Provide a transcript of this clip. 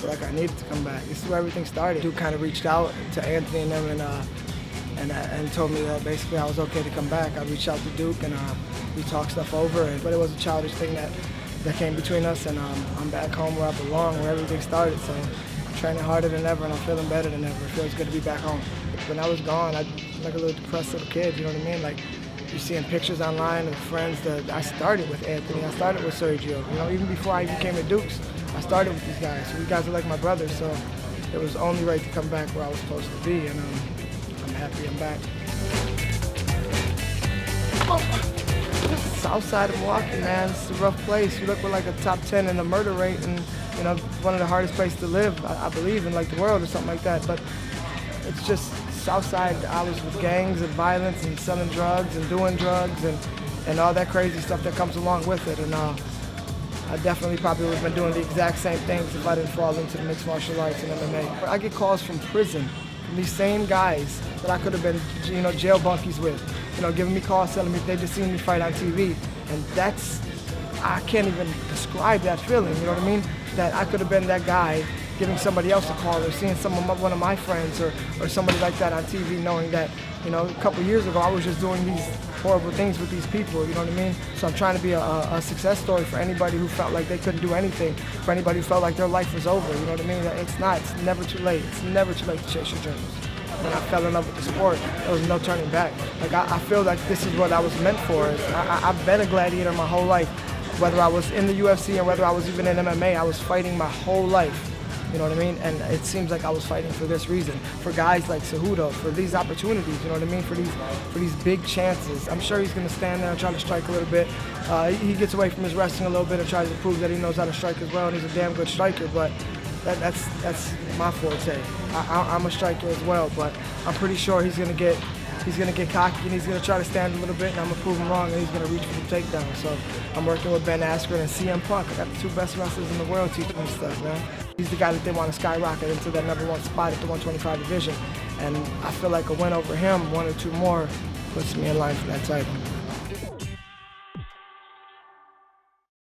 Like I needed to come back. This is where everything started. Duke kind of reached out to Anthony and them and told me that basically I was okay to come back. I reached out to Duke and we talked stuff over, but it was a childish thing that came between us, and I'm back home where I belong, where everything started. So I'm training harder than ever and I'm feeling better than ever. It feels good to be back home. When I was gone, I was like a little depressed little kid, you know what I mean? Like, you're seeing pictures online of friends that I started with Anthony, I started with Cejudo, you know, even before I even came to Duke's. I started with these guys, so these guys are like my brothers, so it was only right to come back where I was supposed to be, and I'm happy I'm back. South side of Milwaukee, man, it's a rough place. You look for like a top 10 in the murder rate, and you know, one of the hardest places to live, I believe, in like the world or something like that, but it's just South side. I was with gangs and violence and selling drugs and doing drugs and all that crazy stuff that comes along with it, and I definitely probably would have been doing the exact same things if I didn't fall into the mixed martial arts and MMA. I get calls from prison, from these same guys that I could have been, you know, jail bunkies with, you know, giving me calls telling me they just seen me fight on TV. And that's, I can't even describe that feeling, you know what I mean? That I could have been that guy giving somebody else a call or seeing one of my friends or somebody like that on TV, knowing that, you know, a couple years ago I was just doing these horrible things with these people, you know what I mean? So I'm trying to be a success story for anybody who felt like they couldn't do anything, for anybody who felt like their life was over, you know what I mean? It's not, it's never too late. It's never too late to chase your dreams. When I fell in love with the sport, there was no turning back. Like I feel like this is what I was meant for. I've been a gladiator my whole life. Whether I was in the UFC and whether I was even in MMA, I was fighting my whole life. You know what I mean? And it seems like I was fighting for this reason, for guys like Cejudo, for these opportunities, you know what I mean? For these big chances. I'm sure he's going to stand there and try to strike a little bit. He gets away from his wrestling a little bit and tries to prove that he knows how to strike as well, and he's a damn good striker, but that's my forte. I'm a striker as well, but I'm pretty sure he's going to get cocky and he's going to try to stand a little bit, and I'm going to prove him wrong, and he's going to reach for the takedown. So I'm working with Ben Askren and CM Punk. I got the two best wrestlers in the world teaching me stuff, man. He's the guy that they want to skyrocket into that #1 spot at the 125 division. And I feel like a win over him, one or two more, puts me in line for that title.